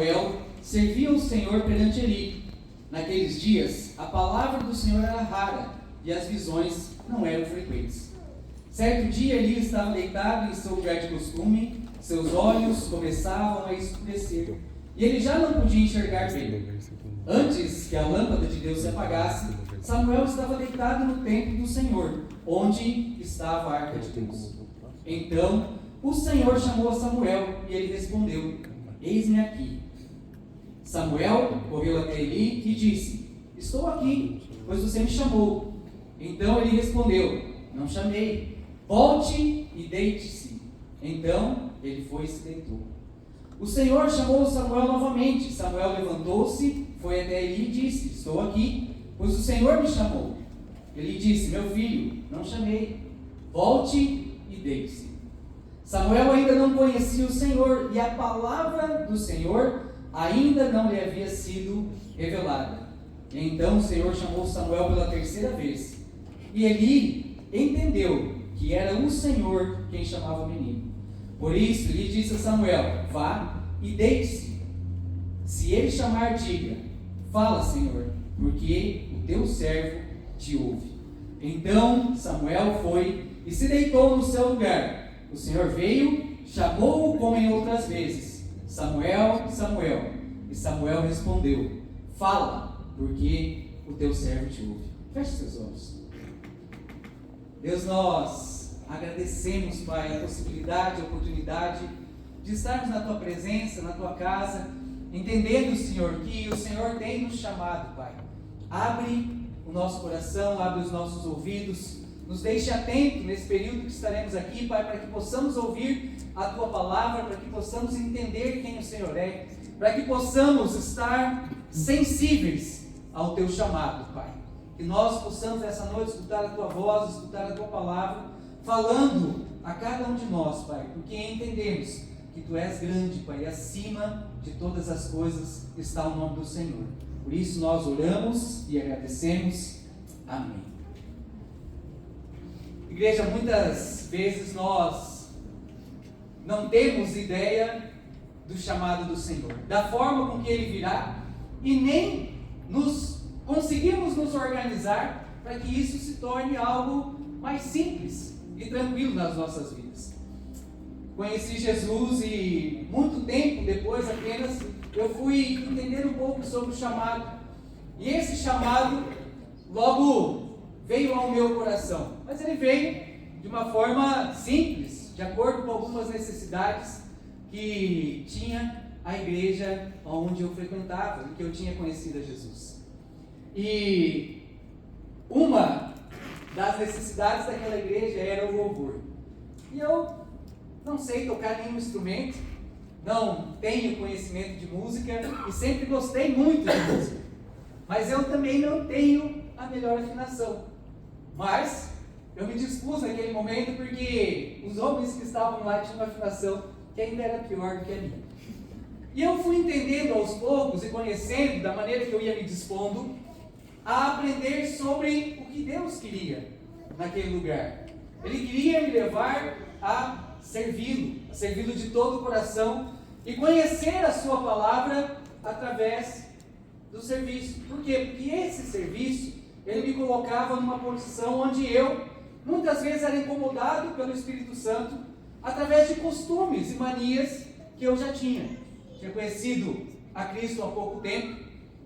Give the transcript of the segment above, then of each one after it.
Samuel servia o Senhor perante Eli. Naqueles dias, a palavra do Senhor era rara e as visões não eram frequentes. Certo dia, Eli estava deitado em seu lugar de costume, seus olhos começavam a escurecer e ele já não podia enxergar bem. Antes que a lâmpada de Deus se apagasse, Samuel estava deitado no templo do Senhor, onde estava a arca de Deus. Então, o Senhor chamou a Samuel e ele respondeu: eis-me aqui. Samuel correu até Eli e disse: estou aqui, pois você me chamou. Então ele respondeu: não chamei, volte e deite-se. Então ele foi e se deitou. O Senhor chamou Samuel novamente. Samuel levantou-se, foi até Eli e disse: estou aqui, pois o Senhor me chamou. Ele disse: meu filho, não chamei, volte e deite-se. Samuel ainda não conhecia o Senhor e a palavra do Senhor ainda não lhe havia sido revelada. E então o Senhor chamou Samuel pela terceira vez. E Eli entendeu que era o Senhor quem chamava o menino. Por isso ele disse a Samuel: vá e deite-se. Se ele chamar, diga: fala, Senhor, porque o teu servo te ouve. Então Samuel foi e se deitou no seu lugar. O Senhor veio, chamou-o como em outras vezes: Samuel, Samuel. E Samuel respondeu: fala, porque o teu servo te ouve. Feche seus olhos. Deus, nós agradecemos, Pai, a possibilidade, a oportunidade de estarmos na Tua presença, na Tua casa, entendendo, Senhor, que o Senhor tem nos chamado, Pai. Abre o nosso coração, abre os nossos ouvidos, nos deixe atentos nesse período que estaremos aqui, Pai, para que possamos ouvir a Tua palavra, para que possamos entender quem o Senhor é, para que possamos estar sensíveis ao Teu chamado, Pai. Que nós possamos essa noite escutar a Tua voz, escutar a Tua palavra, falando a cada um de nós, Pai, porque entendemos que Tu és grande, Pai, e acima de todas as coisas está o nome do Senhor. Por isso nós oramos e agradecemos. Amém. Igreja, muitas vezes nós não temos ideia do chamado do Senhor, da forma com que Ele virá, e nem conseguimos nos organizar para que isso se torne algo mais simples e tranquilo nas nossas vidas. Conheci Jesus e muito tempo depois apenas eu fui entender um pouco sobre o chamado, e esse chamado logo veio ao meu coração, mas ele veio de uma forma simples, de acordo com algumas necessidades que tinha a igreja onde eu frequentava e que eu tinha conhecido a Jesus. E uma das necessidades daquela igreja era o louvor. E eu não sei tocar nenhum instrumento, não tenho conhecimento de música e sempre gostei muito de música, mas eu também não tenho a melhor afinação. Mas eu me dispus naquele momento porque os homens que estavam lá tinham uma afinação que ainda era pior do que a minha. E eu fui entendendo aos poucos e conhecendo da maneira que eu ia me dispondo a aprender sobre o que Deus queria naquele lugar. Ele queria me levar a servi-lo de todo o coração e conhecer a sua palavra através do serviço. Por quê? Porque esse serviço, ele me colocava numa posição onde eu, muitas vezes, era incomodado pelo Espírito Santo através de costumes e manias que eu já tinha. Tinha conhecido a Cristo há pouco tempo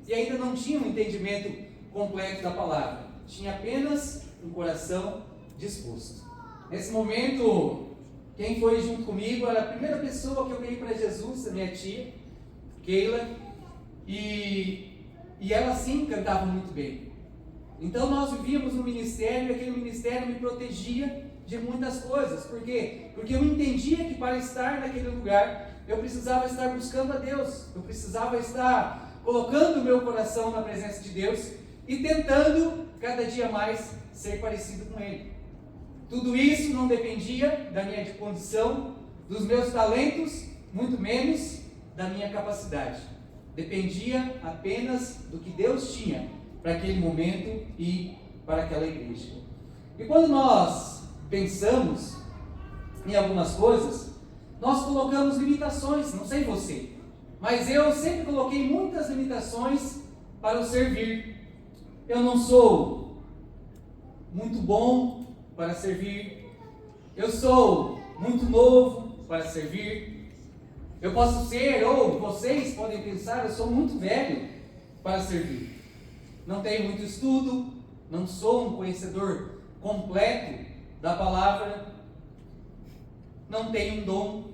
e ainda não tinha um entendimento completo da palavra. Tinha apenas um coração disposto. Nesse momento, quem foi junto comigo era a primeira pessoa que eu ganhei para Jesus, a minha tia, Keila, e ela sim cantava muito bem. Então nós vivíamos no ministério, e aquele ministério me protegia de muitas coisas. Por quê? Porque eu entendia que para estar naquele lugar, eu precisava estar buscando a Deus, eu precisava estar colocando o meu coração na presença de Deus e tentando cada dia mais ser parecido com Ele. Tudo isso não dependia da minha condição, dos meus talentos, muito menos da minha capacidade. Dependia apenas do que Deus tinha para aquele momento e para aquela igreja. E quando nós pensamos em algumas coisas, nós colocamos limitações, não sei você, mas eu sempre coloquei muitas limitações para o servir. Eu não sou muito bom para servir. Eu sou muito novo para servir. Eu posso ser, ou vocês podem pensar, eu sou muito velho para servir. Não tenho muito estudo, não sou um conhecedor completo da palavra, não tenho um dom.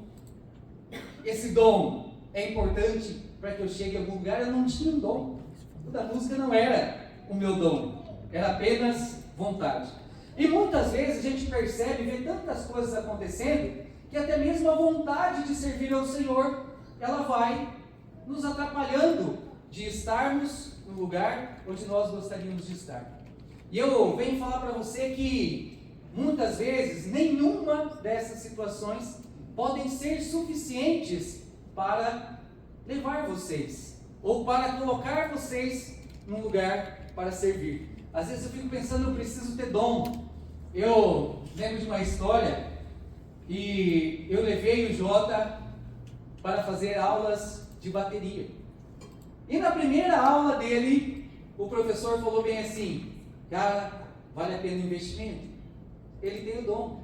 Esse dom é importante para que eu chegue a algum lugar. Eu não tinha um dom. O da música não era o meu dom, era apenas vontade. E muitas vezes a gente percebe, vê tantas coisas acontecendo, que até mesmo a vontade de servir ao Senhor, ela vai nos atrapalhando de estarmos no lugar onde nós gostaríamos de estar. E eu venho falar para você que muitas vezes nenhuma dessas situações podem ser suficientes para levar vocês, ou para colocar vocês num lugar para servir. Às vezes eu fico pensando, eu preciso ter dom. Eu lembro de uma história e eu levei o Jota para fazer aulas de bateria. E na primeira aula dele, o professor falou bem assim: cara, vale a pena o investimento? Ele tem o dom.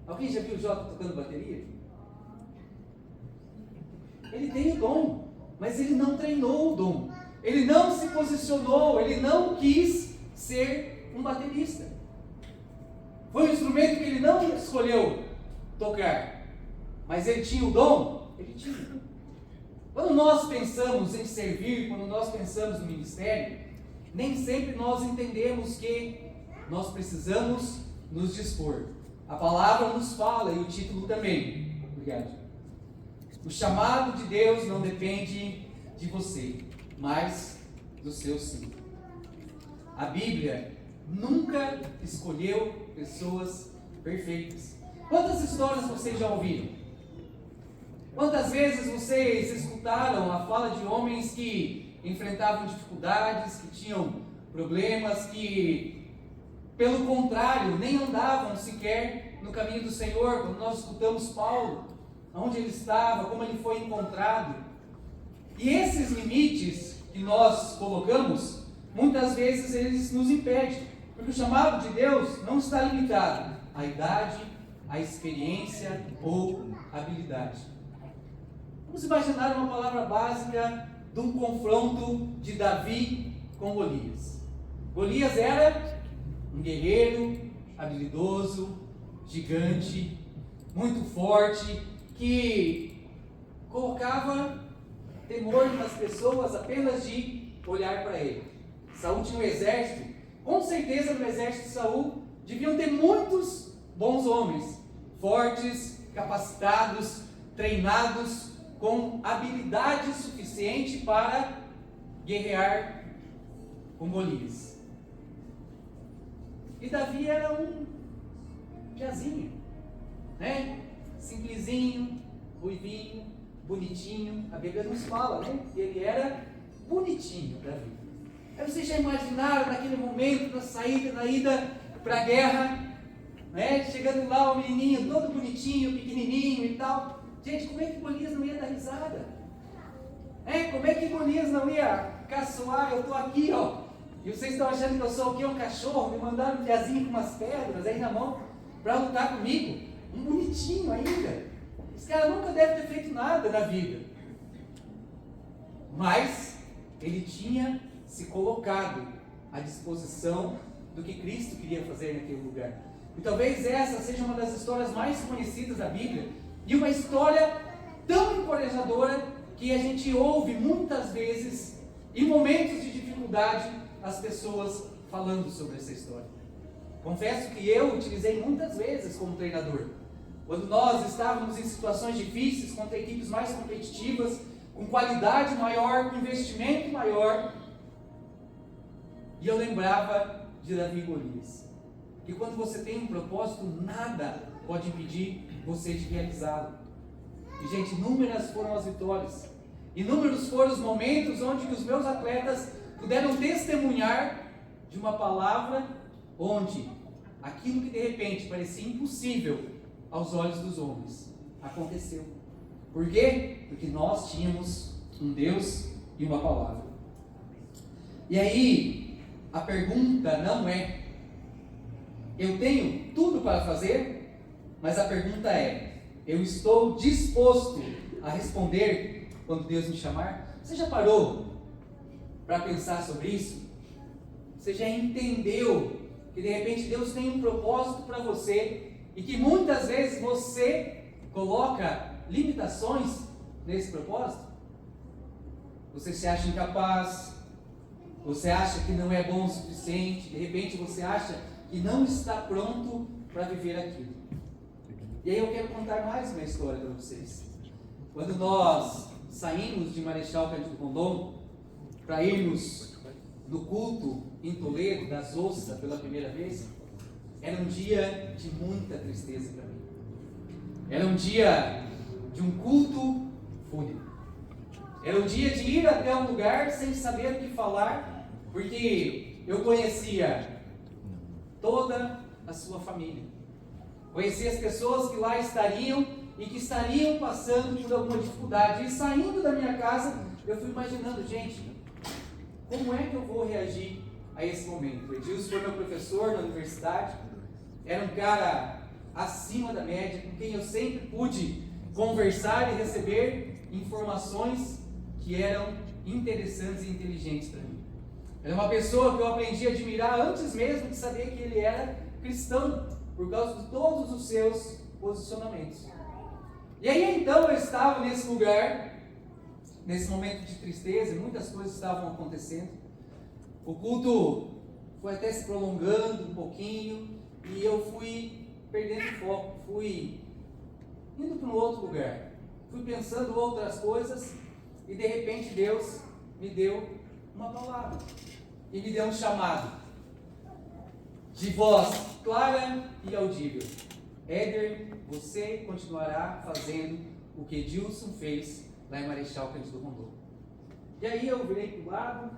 Alguém já viu o Jota tocando bateria? Ele tem o dom, mas ele não treinou o dom. Ele não se posicionou, ele não quis ser um baterista. Foi um instrumento que ele não escolheu tocar, mas ele tinha o dom? Ele tinha. Quando nós pensamos em servir, quando nós pensamos no ministério, nem sempre nós entendemos que nós precisamos nos dispor. A palavra nos fala e o título também. Obrigado. O chamado de Deus não depende de você, mas do seu sim. A Bíblia nunca escolheu pessoas perfeitas. Quantas histórias vocês já ouviram? Quantas vezes vocês escutaram a fala de homens que enfrentavam dificuldades, que tinham problemas, que, pelo contrário, nem andavam sequer no caminho do Senhor? Quando nós escutamos Paulo, onde ele estava, como ele foi encontrado. E esses limites que nós colocamos, muitas vezes eles nos impedem, porque o chamado de Deus não está limitado à idade, à experiência ou habilidade. Vamos imaginar uma palavra básica de um confronto de Davi com Golias. Golias era um guerreiro habilidoso, gigante, muito forte, que colocava temor nas pessoas apenas de olhar para ele. Saul tinha um exército, com certeza no exército de Saul deviam ter muitos bons homens, fortes, capacitados, treinados, com habilidade suficiente para guerrear com Golias. E Davi era um piazinho, né? Simplesinho, ruivinho, bonitinho. A Bíblia nos fala, né? Que ele era bonitinho, Davi. Aí vocês já imaginaram naquele momento da saída, da ida para a guerra, né? Chegando lá o menininho todo bonitinho, pequenininho e tal. Gente, como é que Golias não ia dar risada? Como é que Golias não ia caçoar? Eu estou aqui, ó. E vocês estão achando que eu sou o quê? Um cachorro? Me mandaram um piazinho com umas pedras aí na mão para lutar comigo? Um bonitinho ainda. Esse cara nunca deve ter feito nada na vida. Mas ele tinha se colocado à disposição do que Cristo queria fazer naquele lugar. E talvez essa seja uma das histórias mais conhecidas da Bíblia, e uma história tão encorajadora que a gente ouve muitas vezes, em momentos de dificuldade, as pessoas falando sobre essa história. Confesso que eu utilizei muitas vezes como treinador. Quando nós estávamos em situações difíceis, contra equipes mais competitivas, com qualidade maior, com investimento maior, e eu lembrava de Davi e Golias. Que quando você tem um propósito, nada pode impedir você de realizá-lo. E, gente, inúmeras foram as vitórias. Inúmeros foram os momentos onde os meus atletas puderam testemunhar de uma palavra onde aquilo que de repente parecia impossível aos olhos dos homens aconteceu. Por quê? Porque nós tínhamos um Deus e uma palavra. E aí, a pergunta não é: eu tenho tudo para fazer? Mas a pergunta é: eu estou disposto a responder quando Deus me chamar? Você já parou para pensar sobre isso? Você já entendeu que de repente Deus tem um propósito para você e que muitas vezes você coloca limitações nesse propósito? Você se acha incapaz, você acha que não é bom o suficiente, de repente você acha que não está pronto para viver aquilo. E aí eu quero contar mais uma história para vocês. Quando nós saímos de Marechal Cândido Rondon para irmos no culto em Toledo, das Ossas, pela primeira vez, era um dia de muita tristeza para mim. Era um dia de um culto fúnebre. Era um dia de ir até um lugar sem saber o que falar, porque eu conhecia toda a sua família. Conhecia as pessoas que lá estariam e que estariam passando por alguma dificuldade. E saindo da minha casa, eu fui imaginando, gente, como é que eu vou reagir a esse momento? Edilson foi meu professor na universidade, era um cara acima da média, com quem eu sempre pude conversar e receber informações que eram interessantes e inteligentes para mim. Era uma pessoa que eu aprendi a admirar antes mesmo de saber que ele era cristão, por causa de todos os seus posicionamentos. E aí então eu estava nesse lugar, nesse momento de tristeza, e muitas coisas estavam acontecendo. O culto foi até se prolongando um pouquinho, e eu fui perdendo foco, fui indo para um outro lugar, fui pensando outras coisas, e de repente Deus me deu uma palavra, e me deu um chamado, de voz clara e audível: Éder, você continuará fazendo o que Edilson fez lá em Marechal Cândido Rondon. E aí eu virei para o lado,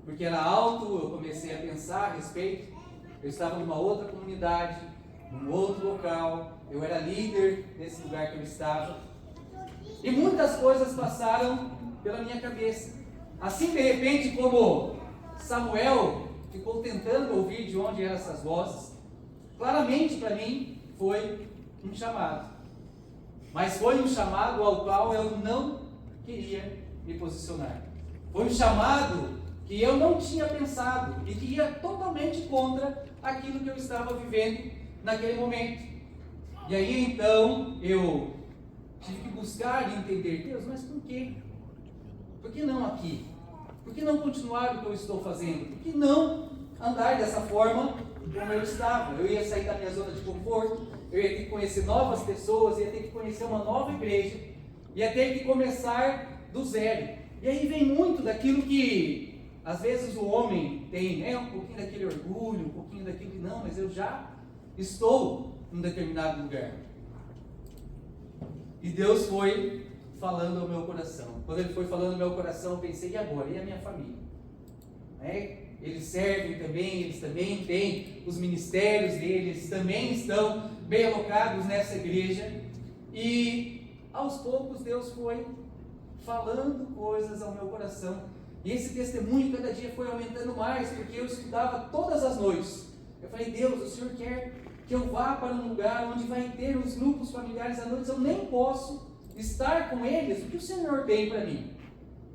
porque era alto, eu comecei a pensar a respeito. Eu estava numa outra comunidade, num outro local, eu era líder nesse lugar que eu estava, e muitas coisas passaram pela minha cabeça. Assim, de repente, como Samuel ficou tentando ouvir de onde eram essas vozes, claramente para mim foi um chamado. Mas foi um chamado ao qual eu não queria me posicionar. Foi um chamado que eu não tinha pensado e que ia totalmente contra aquilo que eu estava vivendo naquele momento. E aí então eu tive que buscar e entender: Deus, mas por quê? Por que não aqui? Por que não continuar o que eu estou fazendo? Por que não andar dessa forma como eu estava? Eu ia sair da minha zona de conforto, eu ia ter que conhecer novas pessoas, ia ter que conhecer uma nova igreja, ia ter que começar do zero. E aí vem muito daquilo que às vezes o homem tem, né? Um pouquinho daquele orgulho, um pouquinho daquilo que não, mas eu já estou em um determinado lugar. E Deus foi falando ao meu coração. Quando Ele foi falando ao meu coração, eu pensei: e agora? E a minha família? Eles servem também, eles também têm os ministérios deles, também estão bem alocados nessa igreja. E aos poucos Deus foi falando coisas ao meu coração. E esse testemunho cada dia foi aumentando mais, porque eu estudava todas as noites. Eu falei: Deus, o Senhor quer que eu vá para um lugar onde vai ter os grupos familiares à noite, eu nem posso estar com eles. O que o Senhor tem para mim?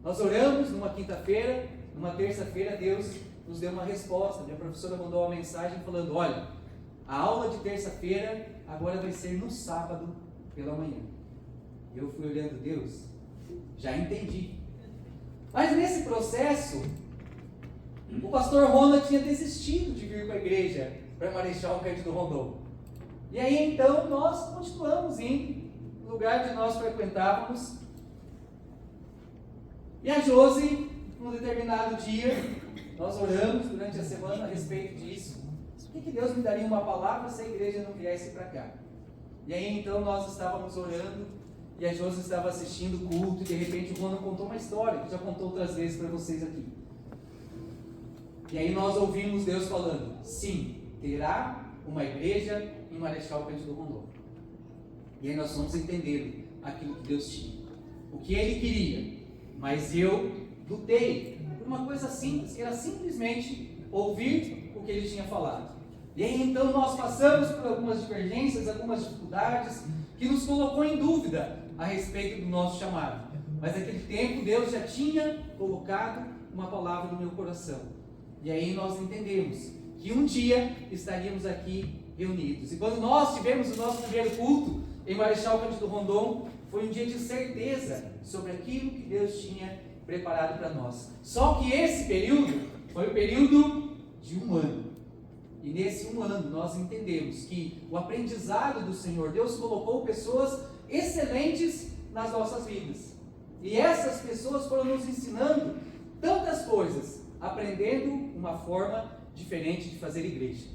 Nós oramos numa quinta-feira, numa terça-feira Deus nos deu uma resposta. Minha professora mandou uma mensagem falando: olha, a aula de terça-feira agora vai ser no sábado pela manhã. E eu fui olhando: Deus, já entendi. Mas nesse processo, o pastor Ronald tinha desistido de vir para a igreja, para Marechal Cândido Rondon. E aí então nós continuamos indo no lugar onde nós frequentávamos. E a Josi, num determinado dia, nós oramos durante a semana a respeito disso. O que Deus me daria uma palavra se a igreja não viesse para cá? E aí então nós estávamos orando, e a Josi estava assistindo o culto, e de repente o Ronald contou uma história, que já contou outras vezes para vocês aqui. E aí nós ouvimos Deus falando: sim, terá uma igreja em Marechal Cândido Rondon. E aí nós fomos entendendo aquilo que Deus tinha, o que Ele queria, mas eu lutei por uma coisa simples, que era simplesmente ouvir o que Ele tinha falado. E aí então nós passamos por algumas divergências, algumas dificuldades, que nos colocou em dúvida a respeito do nosso chamado. Mas naquele tempo Deus já tinha colocado uma palavra no meu coração. E aí nós entendemos que um dia estaríamos aqui reunidos. E quando nós tivemos o nosso primeiro culto em Marechal Cândido Rondon, foi um dia de certeza sobre aquilo que Deus tinha preparado para nós. Só que esse período foi o período de um ano. E nesse um ano nós entendemos que o aprendizado do Senhor, Deus colocou pessoas excelentes nas nossas vidas. E essas pessoas foram nos ensinando tantas coisas, aprendendo uma forma diferente de fazer igreja.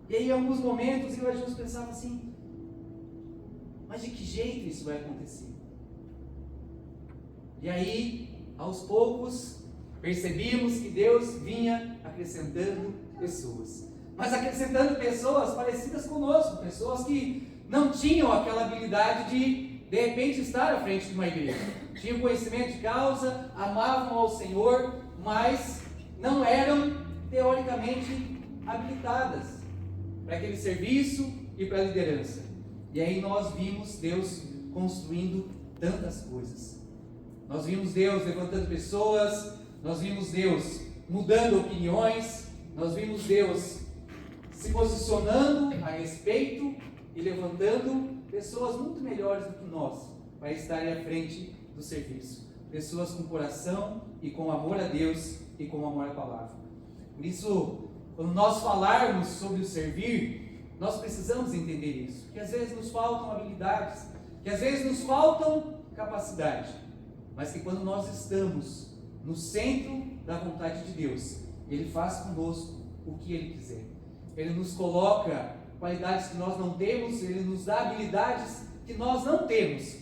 E aí em alguns momentos eu e a Jus pensava assim, mas de que jeito isso vai acontecer? E aí, aos poucos, percebimos que Deus vinha acrescentando pessoas. Mas acrescentando pessoas parecidas conosco, pessoas que não tinham aquela habilidade de repente, estar à frente de uma igreja. Tinham conhecimento de causa, amavam ao Senhor, mas não eram teoricamente habilitadas para aquele serviço e para a liderança. E aí nós vimos Deus construindo tantas coisas. Nós vimos Deus levantando pessoas, nós vimos Deus mudando opiniões, nós vimos Deus se posicionando a respeito e levantando pessoas muito melhores do que nós para estarem à frente do serviço. Pessoas com coração e com amor a Deus e com amor à palavra. Por isso, quando nós falarmos sobre o servir, nós precisamos entender isso. Que às vezes nos faltam habilidades, que às vezes nos faltam capacidade, mas que quando nós estamos no centro da vontade de Deus, Ele faz conosco o que Ele quiser. Ele nos coloca qualidades que nós não temos, Ele nos dá habilidades que nós não temos.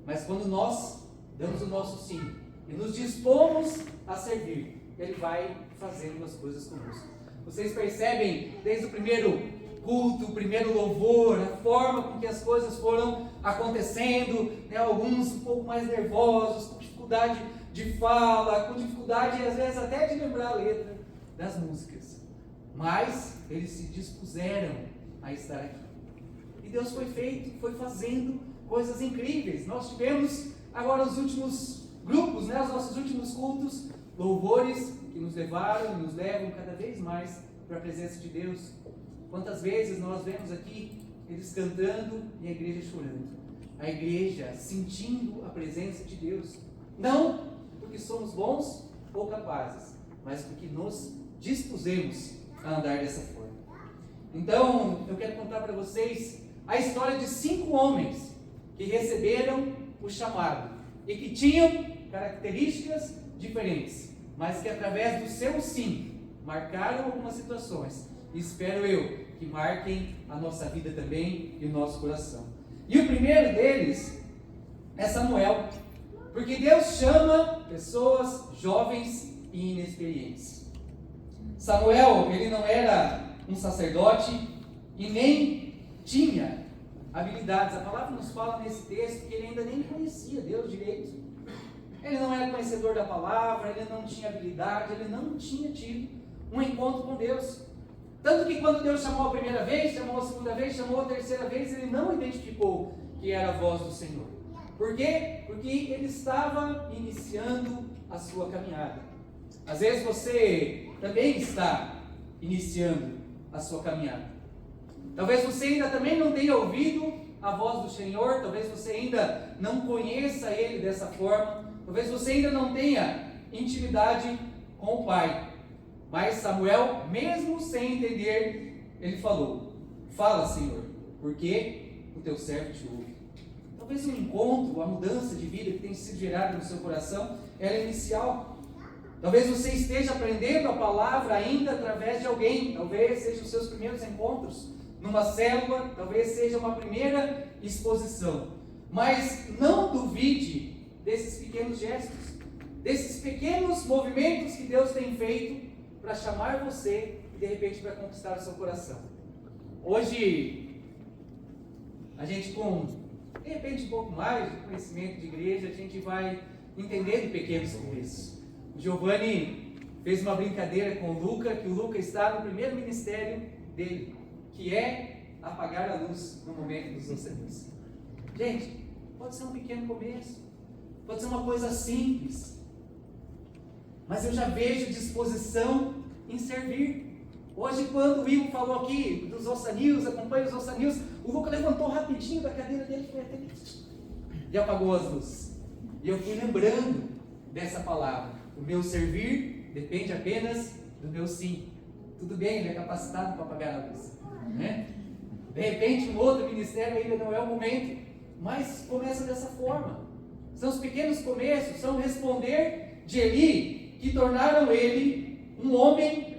Mas quando nós damos o nosso sim e nos dispomos a servir, Ele vai fazendo as coisas conosco. Vocês percebem desde o primeiro culto, o primeiro louvor, a forma com que as coisas foram acontecendo, né? Alguns um pouco mais nervosos, com dificuldade de fala, com dificuldade às vezes até de lembrar a letra das músicas. Mas eles se dispuseram a estar aqui. E Deus foi fazendo coisas incríveis. Nós tivemos agora os últimos grupos, né, os nossos últimos cultos, louvores que nos levaram e nos levam cada vez mais para a presença de Deus. Quantas vezes nós vemos aqui eles cantando e a igreja chorando. A igreja sentindo a presença de Deus. Não porque somos bons ou capazes, mas porque nos dispusemos a andar dessa forma. Então, eu quero contar para vocês a história de 5 homens que receberam o chamado e que tinham características diferentes, mas que através do seu sim, marcaram algumas situações. E espero eu que marquem a nossa vida também e o nosso coração. E o primeiro deles é Samuel, porque Deus chama pessoas jovens e inexperientes. Samuel, ele não era um sacerdote e nem tinha habilidades. A palavra nos fala nesse texto que ele ainda nem conhecia Deus direito. Ele não era conhecedor da palavra, ele não tinha habilidade, ele não tinha tido um encontro com Deus. Tanto que quando Deus chamou a primeira vez, chamou a segunda vez, chamou a terceira vez, ele não identificou que era a voz do Senhor. Por quê? Porque ele estava iniciando a sua caminhada. Às vezes você também está iniciando a sua caminhada. Talvez você ainda também não tenha ouvido a voz do Senhor, talvez você ainda não conheça Ele dessa forma, talvez você ainda não tenha intimidade com o Pai. Mas Samuel, mesmo sem entender, ele falou: fala, Senhor, porque o teu servo te ouve. Talvez um encontro, a mudança de vida que tem sido gerada no seu coração, ela é inicial. Talvez você esteja aprendendo a palavra ainda através de alguém, talvez sejam os seus primeiros encontros numa célula, talvez seja uma primeira exposição. Mas não duvide desses pequenos gestos, desses pequenos movimentos que Deus tem feito para chamar você e de repente para conquistar o seu coração. Hoje, a gente com De repente, um pouco mais de conhecimento de igreja, a gente vai entendendo pequenos começos. O Giovanni fez uma brincadeira com o Luca, que o Luca está no primeiro ministério dele, que é apagar a luz no momento dos lançamentos. Gente, pode ser um pequeno começo, pode ser uma coisa simples, mas eu já vejo disposição em servir. Hoje, quando o Ivo falou aqui dos Ouça News, acompanha os Ouça News, o Luca levantou rapidinho da cadeira dele e apagou as luzes. E eu fui lembrando dessa palavra. O meu servir depende apenas do meu sim. Tudo bem, ele é capacitado para apagar a luz, né? De repente, um outro ministério ainda não é o momento, mas começa dessa forma. São os pequenos começos, são responder de Eli, que tornaram ele um homem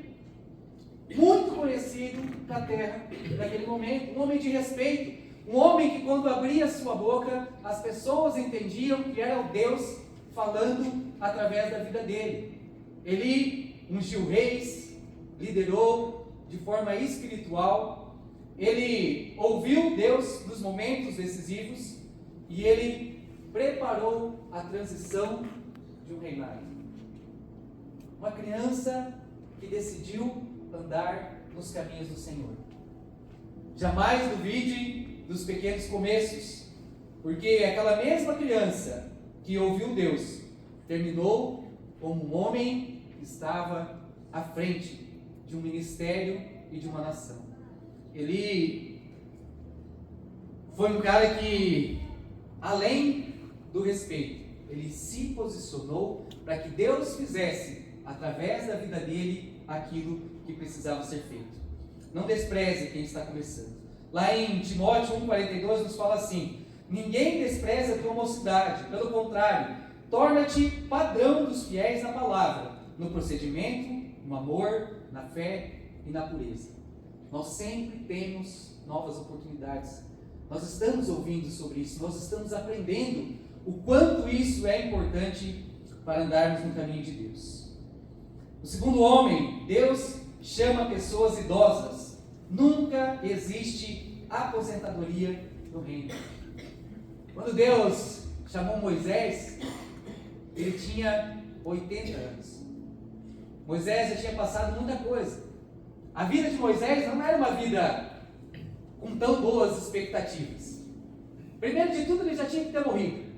muito conhecido na terra naquele momento, um homem de respeito, um homem que quando abria sua boca, as pessoas entendiam que era o Deus falando através da vida dele. Ele ungiu reis, liderou de forma espiritual, ele ouviu Deus nos momentos decisivos e ele preparou a transição de um reinado. Uma criança que decidiu andar nos caminhos do Senhor. Jamais duvide dos pequenos começos, porque aquela mesma criança que ouviu Deus terminou como um homem que estava à frente de um ministério e de uma nação. Ele foi um cara que, além do respeito, ele se posicionou para que Deus fizesse, através da vida dele, aquilo que precisava ser feito. Não despreze quem está começando. Lá em Timóteo 1,42 nos fala assim: ninguém despreza a tua mocidade, pelo contrário, torna-te padrão dos fiéis na palavra, no procedimento, no amor, na fé e na pureza. Nós sempre temos novas oportunidades. Nós estamos ouvindo sobre isso, nós estamos aprendendo o quanto isso é importante para andarmos no caminho de Deus. O segundo homem, Deus chama pessoas idosas. Nunca existe aposentadoria no reino. Quando Deus chamou Moisés, ele tinha 80 anos. Moisés já tinha passado muita coisa. A vida de Moisés não era uma vida com tão boas expectativas. Primeiro de tudo, ele já tinha que ter morrido.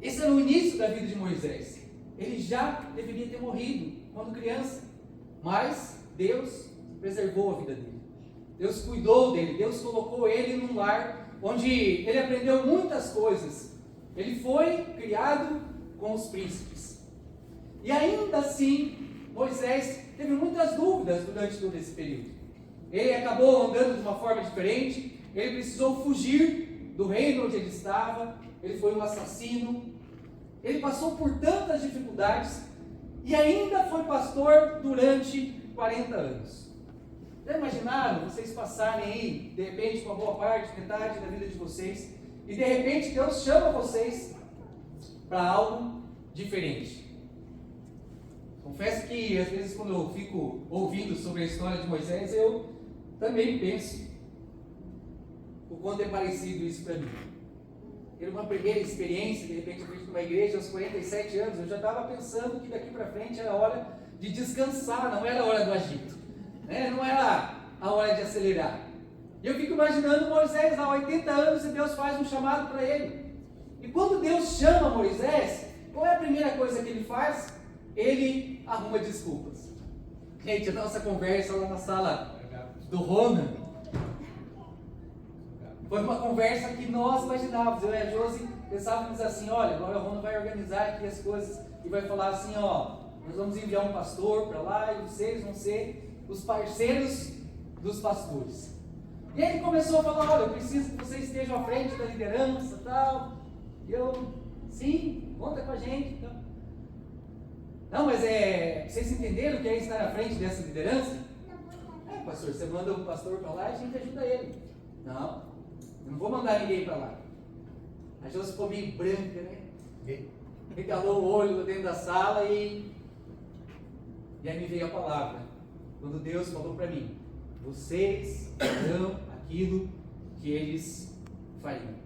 Esse era o início da vida de Moisés. Ele já deveria ter morrido quando criança, mas Deus preservou a vida dele. Deus cuidou dele, Deus colocou ele num lar onde ele aprendeu muitas coisas. Ele foi criado com os príncipes. E ainda assim, Moisés teve muitas dúvidas durante todo esse período. Ele acabou andando de uma forma diferente, ele precisou fugir do reino onde ele estava, ele foi um assassino, ele passou por tantas dificuldades e ainda foi pastor durante 40 anos. Já imaginaram vocês passarem aí, de repente, uma boa parte, metade da vida de vocês, e de repente Deus chama vocês para algo diferente? Confesso que às vezes quando eu fico ouvindo sobre a história de Moisés, eu também penso o quanto é parecido isso para mim. Ter uma primeira experiência, de repente eu fui numa igreja aos 47 anos, eu já estava pensando que daqui para frente era hora de descansar, não era a hora do agito, né? Não era a hora de acelerar. E eu fico imaginando Moisés há 80 anos e Deus faz um chamado para ele. E quando Deus chama Moisés, qual é a primeira coisa que ele faz? Ele arruma desculpas. Gente, a nossa conversa lá na sala do Rona foi uma conversa que nós imaginávamos. Eu e a Josi pensávamos assim: olha, agora o Rona vai organizar aqui as coisas e vai falar assim: ó, nós vamos enviar um pastor para lá e vocês vão ser os parceiros dos pastores. E aí ele começou a falar: olha, eu preciso que vocês estejam à frente da liderança e tal. E eu, sim, conta com a gente. Então. Não, mas vocês entenderam o que é estar à frente dessa liderança? Pastor, você manda um pastor para lá e a gente ajuda ele. Não, eu não vou mandar ninguém para lá. A Josi ficou meio branca, né? Regalou o olho dentro da sala e aí me veio a palavra. Quando Deus falou para mim: vocês farão aquilo que eles fariam.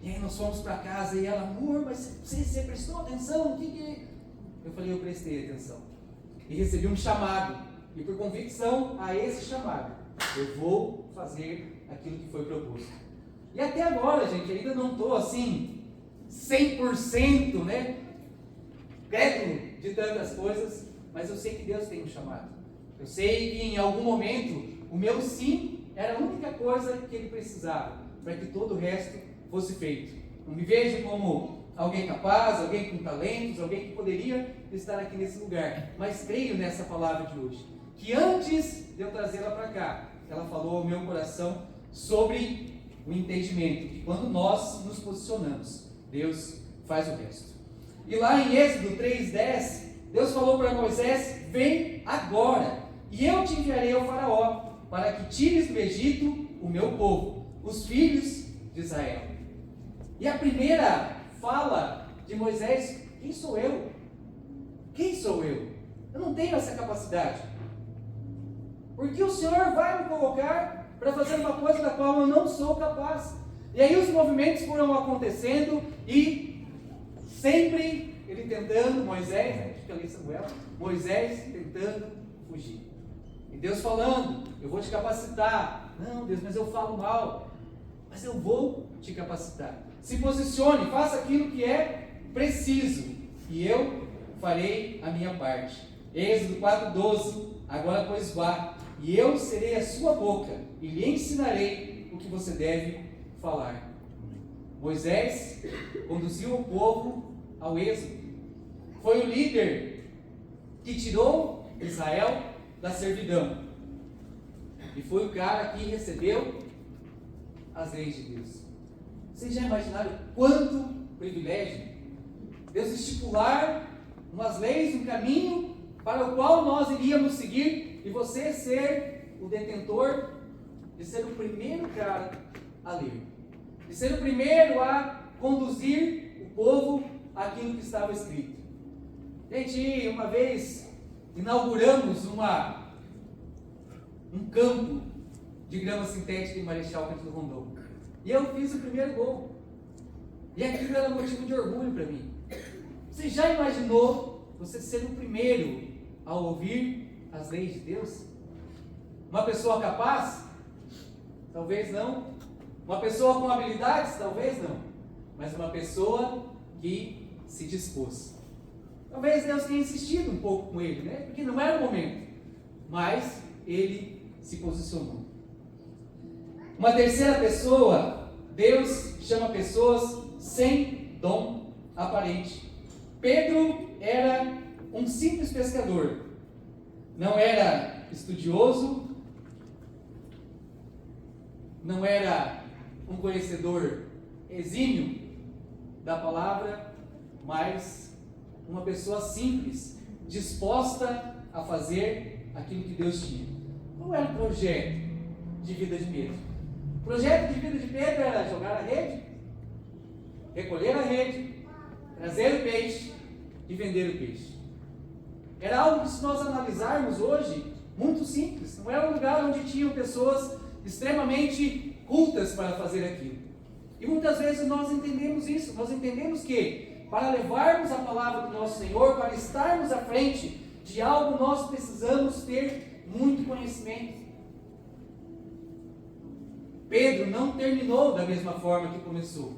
E aí nós fomos para casa e ela, amor, mas você prestou atenção? O que? Eu falei, eu prestei atenção. E recebi um chamado. E por convicção a esse chamado, eu vou fazer aquilo que foi proposto. E até agora, gente, ainda não estou assim, 100%, né? Crédulo de tantas coisas, mas eu sei que Deus tem um chamado. Eu sei que em algum momento o meu sim era a única coisa que Ele precisava para que todo o resto fosse feito. Não me vejo como alguém capaz, alguém com talentos, alguém que poderia estar aqui nesse lugar, mas creio nessa palavra de hoje, que antes de eu trazê-la para cá, ela falou ao meu coração sobre o entendimento, que quando nós nos posicionamos, Deus faz o resto. E lá em Êxodo 3:10, Deus falou para Moisés, vem agora, e eu te enviarei ao faraó, para que tires do Egito o meu povo, os filhos de Israel. E a primeira fala de Moisés, quem sou eu? Quem sou eu? Eu não tenho essa capacidade. Porque o Senhor vai me colocar para fazer uma coisa da qual eu não sou capaz. E aí os movimentos foram acontecendo e sempre ele tentando, Moisés, acho que ali Samuel, Moisés tentando fugir. E Deus falando, eu vou te capacitar. Não, Deus, mas eu falo mal. Mas eu vou te capacitar. Se posicione, faça aquilo que é preciso. E eu farei a minha parte. Êxodo 4:12, agora pois vá, e eu serei a sua boca, e lhe ensinarei o que você deve falar. Moisés conduziu o povo ao êxodo. Foi o líder que tirou Israel da servidão. E foi o cara que recebeu as leis de Deus. Vocês já imaginaram quanto privilégio Deus estipular umas leis, um caminho para o qual nós iríamos seguir, e você ser o detentor de ser o primeiro cara a ler, de ser o primeiro a conduzir o povo àquilo que estava escrito. Gente, uma vez inauguramos um campo de grama sintética em Marechal Cândido Rondon, e eu fiz o primeiro gol, e aquilo era motivo de orgulho para mim. Você já imaginou você ser o primeiro a ouvir as leis de Deus? Uma pessoa capaz? Talvez não. Uma pessoa com habilidades? Talvez não. Mas uma pessoa que se dispôs. Talvez Deus tenha insistido um pouco com ele, né? Porque não era o momento. Mas ele se posicionou. Uma terceira pessoa, Deus chama pessoas sem dom aparente. Pedro era um simples pescador, não era estudioso, não era um conhecedor exímio da palavra, mas uma pessoa simples, disposta a fazer aquilo que Deus tinha. Qual era o projeto de vida de Pedro? O projeto de vida de Pedro era jogar a rede, recolher a rede, trazer o peixe e vender o peixe. Era algo que, se nós analisarmos hoje, muito simples. Não era um lugar onde tinham pessoas extremamente cultas para fazer aquilo. E muitas vezes nós entendemos isso. Nós entendemos que para levarmos a palavra do nosso Senhor, para estarmos à frente de algo, nós precisamos ter muito conhecimento. Pedro não terminou da mesma forma que começou.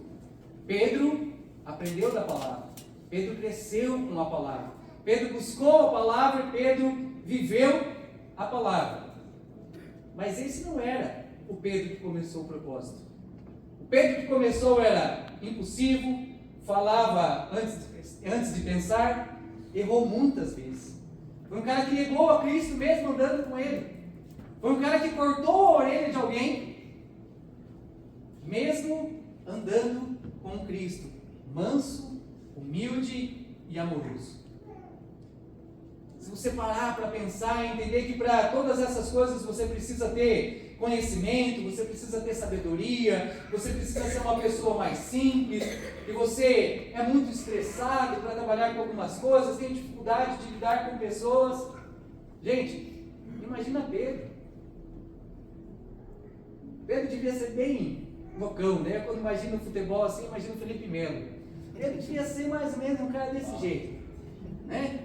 Pedro aprendeu da palavra. Pedro cresceu com a palavra. Pedro buscou a palavra e Pedro viveu a palavra. Mas esse não era o Pedro que começou o propósito. O Pedro que começou era impulsivo, falava antes de pensar, errou muitas vezes. Foi um cara que negou a Cristo mesmo andando com ele. Foi um cara que cortou a orelha de alguém, mesmo andando com Cristo. Manso, humilde e amoroso. Se você parar para pensar e entender que para todas essas coisas você precisa ter conhecimento, você precisa ter sabedoria, você precisa ser uma pessoa mais simples, e você é muito estressado para trabalhar com algumas coisas, tem dificuldade de lidar com pessoas. Gente, imagina Pedro. Pedro devia ser bem loucão, né? Quando imagina o futebol assim, imagina o Felipe Melo. Pedro devia ser mais ou menos um cara desse jeito, né?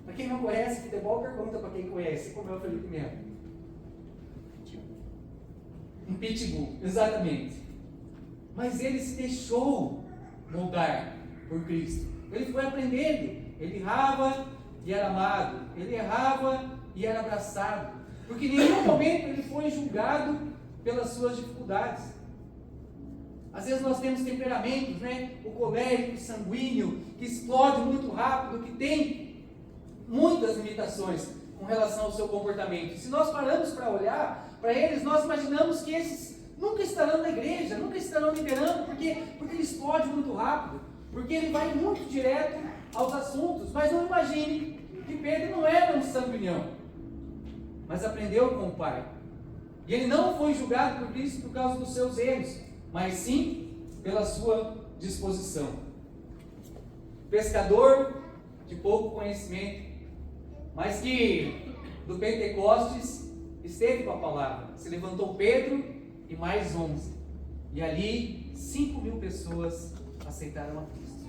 Para quem não conhece futebol, pergunta para quem conhece, como é o Felipe Melo. Um pitbull, exatamente. Mas ele se deixou moldar por Cristo. Ele foi aprendendo. Ele errava e era amado. Ele errava e era abraçado. Porque em nenhum momento ele foi julgado pelas suas dificuldades. Às vezes nós temos temperamentos, né? O colérico, o sanguíneo, que explode muito rápido, que tem muitas limitações com relação ao seu comportamento. Se nós paramos para olhar para eles, nós imaginamos que esses nunca estarão na igreja, nunca estarão liderando, porque ele explode muito rápido, porque ele vai muito direto aos assuntos. Mas não imagine que Pedro não era um sanguinhão, mas aprendeu com o Pai. E ele não foi julgado por Cristo por causa dos seus erros, mas sim pela sua disposição. Pescador de pouco conhecimento, mas que do Pentecostes esteve com a palavra. Se levantou Pedro e mais 11. E ali 5.000 pessoas aceitaram a Cristo.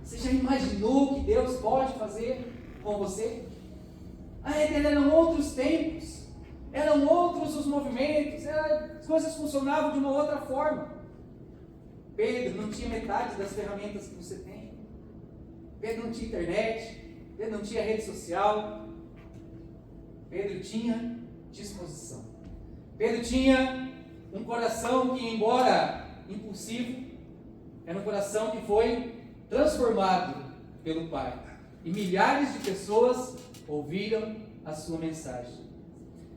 Você já imaginou o que Deus pode fazer com você? Eram outros tempos, eram outros os movimentos, as coisas funcionavam de uma outra forma. Pedro não tinha metade das ferramentas que você tem. Pedro não tinha internet, Pedro não tinha rede social. Pedro tinha disposição. Pedro tinha um coração que, embora impulsivo, era um coração que foi transformado pelo Pai. E milhares de pessoas ouviram a sua mensagem.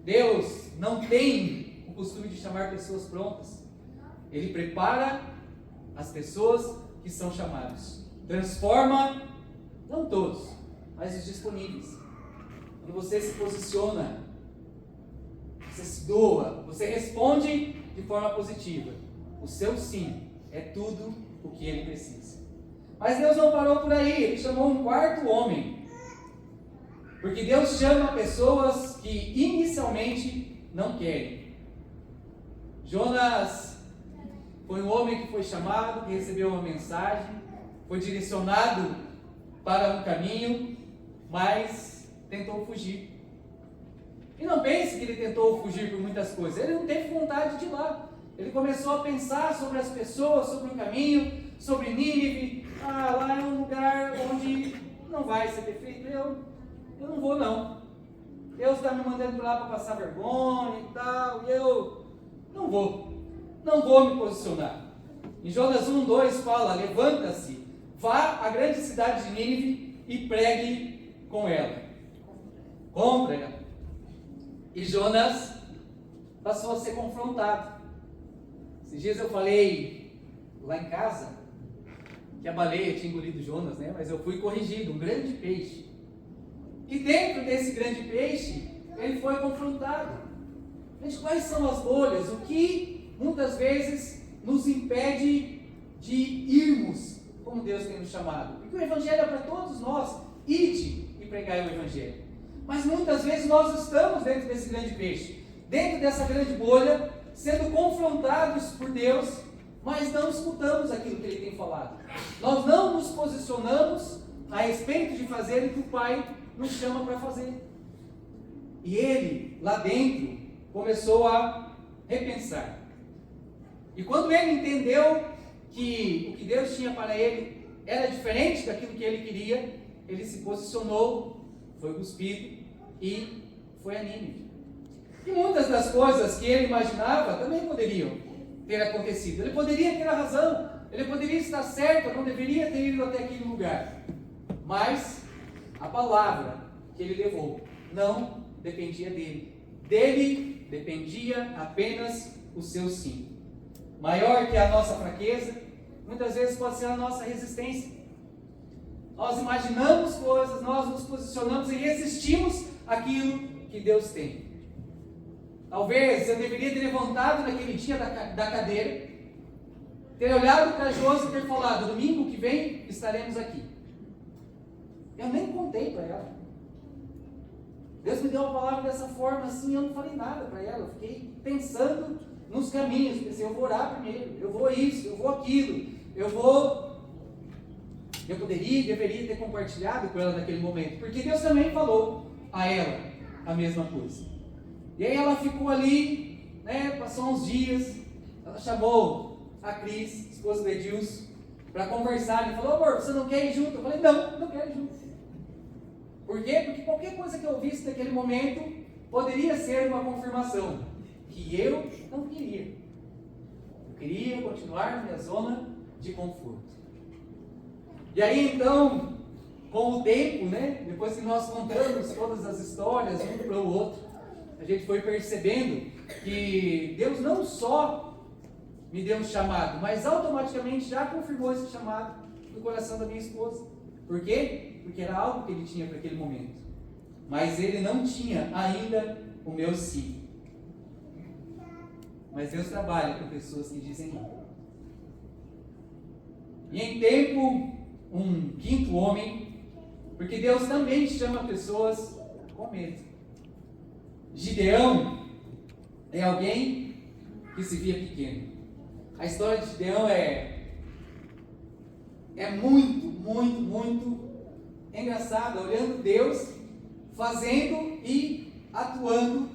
Deus não tem o costume de chamar pessoas prontas. Ele prepara as pessoas que são chamadas. Transforma, não todos, mas os disponíveis. Quando você se posiciona, você se doa, você responde de forma positiva. O seu sim é tudo o que ele precisa. Mas Deus não parou por aí, ele chamou um quarto homem. Porque Deus chama pessoas que inicialmente não querem. Jonas foi um homem que foi chamado, que recebeu uma mensagem, foi direcionado para um caminho, mas tentou fugir. E não pense que ele tentou fugir por muitas coisas, ele não teve vontade de ir lá. Ele começou a pensar sobre as pessoas, sobre o caminho, sobre Nínive. Lá é um lugar onde não vai ser perfeito. Eu não vou não. Deus está me mandando lá para passar vergonha e tal, e eu não vou me posicionar. Em Jonas 1:2 fala: levanta-se, vá à grande cidade de Nínive e pregue com ela. Contra ela. E Jonas passou a ser confrontado. Esses dias eu falei lá em casa que a baleia tinha engolido Jonas, né? Mas eu fui corrigido, um grande peixe. E dentro desse grande peixe, ele foi confrontado. Mas quais são as bolhas? O que muitas vezes nos impede de irmos como Deus tem nos chamado? Porque o Evangelho é para todos nós. Ide e pregai o Evangelho. Mas muitas vezes nós estamos dentro desse grande peixe, dentro dessa grande bolha, sendo confrontados por Deus, mas não escutamos aquilo que Ele tem falado. Nós não nos posicionamos a respeito de fazer o que o Pai nos chama para fazer. E ele, lá dentro, começou a repensar. E quando ele entendeu que o que Deus tinha para ele era diferente daquilo que ele queria, ele se posicionou, foi cuspido e foi a Nínive. E muitas das coisas que ele imaginava também poderiam ter acontecido. Ele poderia ter a razão, ele poderia estar certo, não deveria ter ido até aquele lugar. Mas a palavra que ele levou não dependia dele. Dele dependia apenas o seu sim. Maior que a nossa fraqueza, muitas vezes pode ser a nossa resistência. Nós imaginamos coisas, nós nos posicionamos e resistimos àquilo que Deus tem. Talvez eu deveria ter levantado naquele dia da cadeira, ter olhado para Josi e ter falado: domingo que vem estaremos aqui. Eu nem contei para ela. Deus me deu uma palavra dessa forma assim, eu não falei nada para ela. Eu fiquei pensando nos caminhos. Pensei, eu vou orar primeiro, eu vou isso, eu vou aquilo, eu poderia e deveria ter compartilhado com ela naquele momento, porque Deus também falou a ela a mesma coisa. E aí ela ficou ali, né, passou uns dias, ela chamou a Cris, esposa do Edilson, para conversar. Ele falou, amor, você não quer ir junto? Eu falei, não quero ir junto. Por quê? Porque qualquer coisa que eu visse naquele momento poderia ser uma confirmação que eu não queria. Eu queria continuar na minha zona de conforto. E aí então, com o tempo, né, depois que nós contamos todas as histórias um para o outro, a gente foi percebendo que Deus não só me deu um chamado, mas automaticamente já confirmou esse chamado no coração da minha esposa. Por quê? Porque era algo que ele tinha para aquele momento. Mas ele não tinha ainda o meu sim. Mas Deus trabalha com pessoas que dizem não. E em tempo, um quinto homem, porque Deus também chama pessoas com medo. Gideão é alguém que se via pequeno. A história de Gideão é muito engraçada, olhando Deus fazendo e atuando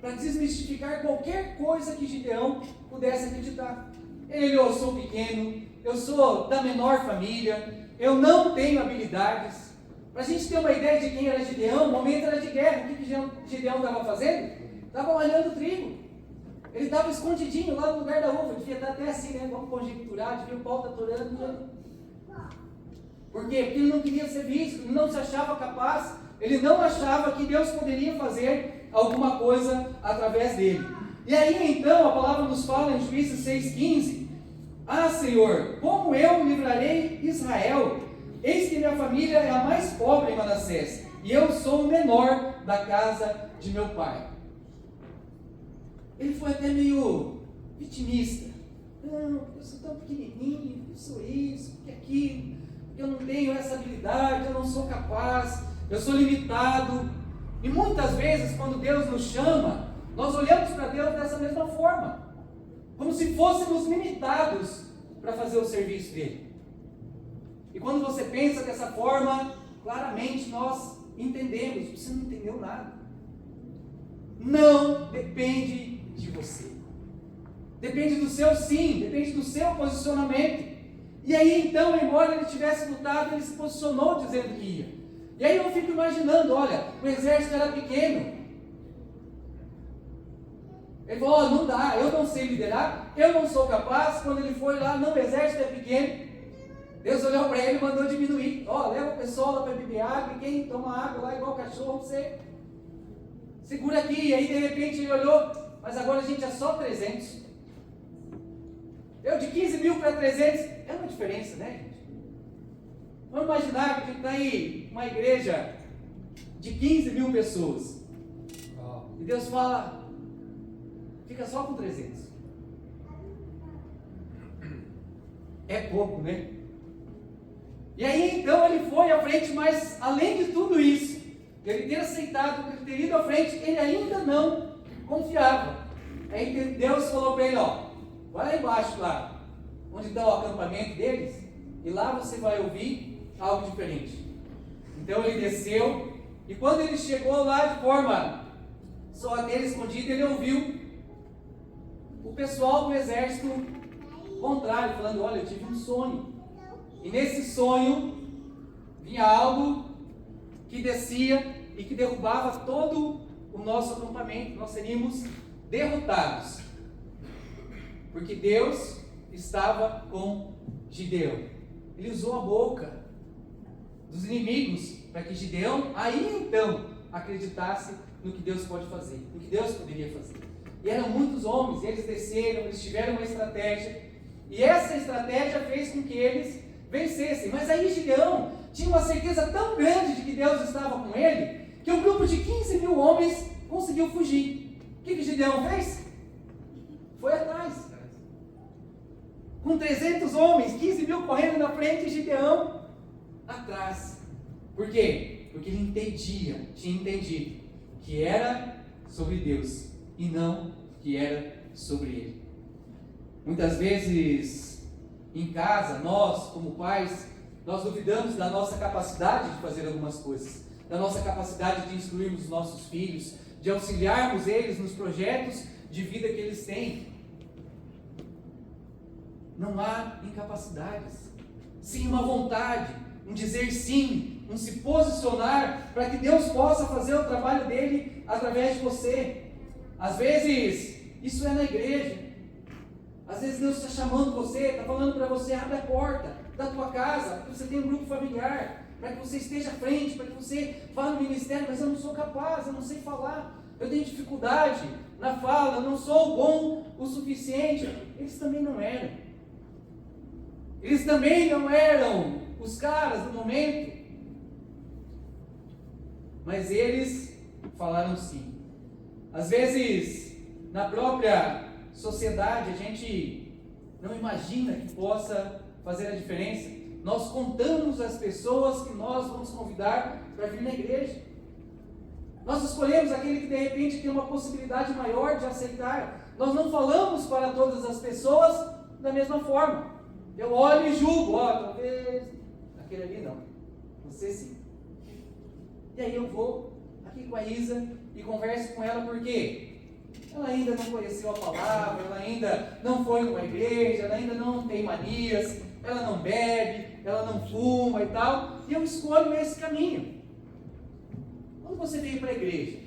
para desmistificar qualquer coisa que Gideão pudesse acreditar. Ele, eu sou pequeno, eu sou da menor família, eu não tenho habilidades. Para a gente ter uma ideia de quem era Gideão, o momento era de guerra. O que Gideão estava fazendo? Estava malhando trigo. Ele estava escondidinho lá no lugar da uva. Devia estar até assim, né? Vamos conjecturar, devia o pau estar atorando. Por quê? Porque ele não queria ser visto, ele não se achava capaz, ele não achava que Deus poderia fazer alguma coisa através dele. E aí então a palavra nos fala em Juízes 6,15: Ah, Senhor, como eu livrarei Israel? Eis que minha família é a mais pobre em Manassés, e eu sou o menor da casa de meu pai. Ele foi até meio vitimista. Não, eu sou tão pequenininho, eu sou isso, porque aquilo, porque eu não tenho essa habilidade, eu não sou capaz, eu sou limitado. E muitas vezes, quando Deus nos chama, nós olhamos para Deus dessa mesma forma, como se fôssemos limitados para fazer o serviço dele. E quando você pensa dessa forma, claramente nós entendemos, você não entendeu nada. Não depende de você. Depende do seu sim, depende do seu posicionamento. E aí então, embora ele tivesse lutado, ele se posicionou dizendo que ia. E aí eu fico imaginando, olha, o exército era pequeno. Ele falou, não dá, eu não sei liderar, eu não sou capaz. Quando ele foi lá, não, o exército é pequeno. Deus olhou para ele e mandou diminuir. Leva o pessoal lá para beber água, e quem toma água lá igual cachorro, você segura aqui. E aí de repente ele olhou, mas agora a gente é só 300. Eu de 15 mil para 300, é uma diferença, né, gente? Vamos imaginar que a gente está aí, uma igreja de 15 mil pessoas. E Deus fala, fica só com 300. É pouco, né? E aí então ele foi à frente, mas além de tudo isso, ele ter aceitado, ele ter ido à frente, ele ainda não confiava. Aí Deus falou para ele, vai lá embaixo, lá, onde está o acampamento deles, e lá você vai ouvir algo diferente. Então ele desceu, e quando ele chegou lá de forma sorrateira, escondida, ele ouviu o pessoal do exército contrário, falando, olha, eu tive um sonho. E nesse sonho, vinha algo que descia e que derrubava todo o nosso acampamento. Nós seríamos derrotados. Porque Deus estava com Gideão. Ele usou a boca dos inimigos para que Gideão, aí então, acreditasse no que Deus pode fazer, no que Deus poderia fazer. E eram muitos homens, e eles desceram, eles tiveram uma estratégia, e essa estratégia fez com que eles vencessem. Mas aí Gideão tinha uma certeza tão grande de que Deus estava com ele, que um grupo de 15 mil homens conseguiu fugir. O que Gideão fez? Foi atrás. Com 300 homens, 15 mil correndo na frente, e Gideão atrás. Por quê? Porque ele tinha entendido que era sobre Deus e não que era sobre ele. Muitas vezes, em casa, nós, como pais, nós duvidamos da nossa capacidade de fazer algumas coisas, da nossa capacidade de instruirmos os nossos filhos, de auxiliarmos eles nos projetos de vida que eles têm. Não há incapacidades, sim uma vontade, um dizer sim, um se posicionar para que Deus possa fazer o trabalho dele através de você. Às vezes, isso é na igreja. Às vezes Deus está chamando você, está falando para você, abre a porta da tua casa, para que você tenha um grupo familiar, para que você esteja à frente, para que você vá no ministério, mas eu não sou capaz, eu não sei falar, eu tenho dificuldade na fala, eu não sou bom o suficiente. Eles também não eram. Eles também não eram os caras do momento. Mas eles falaram sim. Às vezes, na própria sociedade, a gente não imagina que possa fazer a diferença. Nós contamos as pessoas que nós vamos convidar para vir na igreja. Nós escolhemos aquele que de repente tem uma possibilidade maior de aceitar. Nós não falamos para todas as pessoas da mesma forma. Eu olho e julgo, talvez aquele ali não, você sim. E aí eu vou aqui com a Isa e converso com ela, porque ela ainda não conheceu a palavra, ela ainda não foi numa igreja, ela ainda não tem manias, ela não bebe, ela não fuma e tal, e eu escolho esse caminho. Quando você veio para a igreja,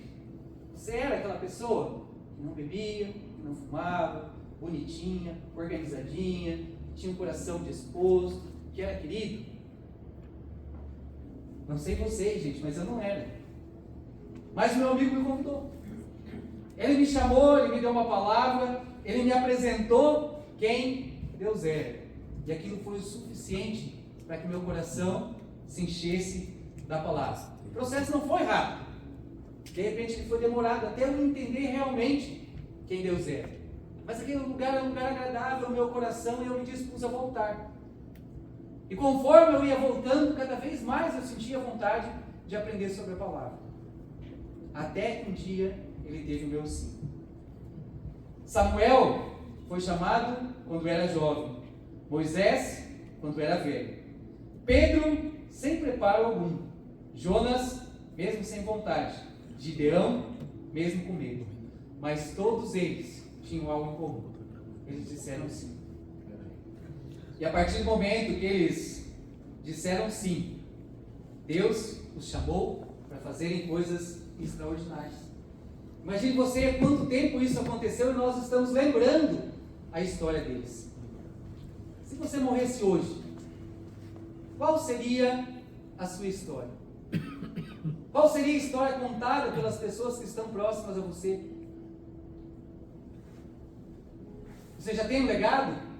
você era aquela pessoa que não bebia, que não fumava, bonitinha, organizadinha, que tinha um coração disposto, que era querido? Não sei vocês, gente, mas eu não era. Mas meu amigo me convidou. Ele me chamou, ele me deu uma palavra, ele me apresentou quem Deus era. E aquilo foi o suficiente para que meu coração se enchesse da palavra. O processo não foi rápido. De repente ele foi demorado até eu entender realmente quem Deus era. Mas aquele lugar era um lugar agradável ao meu coração e eu me dispus a voltar. E conforme eu ia voltando, cada vez mais eu sentia vontade de aprender sobre a palavra. Até que um dia ele teve o meu sim. Samuel foi chamado quando era jovem. Moisés, quando era velho. Pedro, sem preparo algum. Jonas, mesmo sem vontade. Gideão, mesmo com medo. Mas todos eles tinham algo em comum. Eles disseram sim. E a partir do momento que eles disseram sim, Deus os chamou para fazerem coisas extraordinárias. Imagine você quanto tempo isso aconteceu e nós estamos lembrando a história deles. Se você morresse hoje, qual seria a sua história? Qual seria a história contada pelas pessoas que estão próximas a você? Você já tem um legado?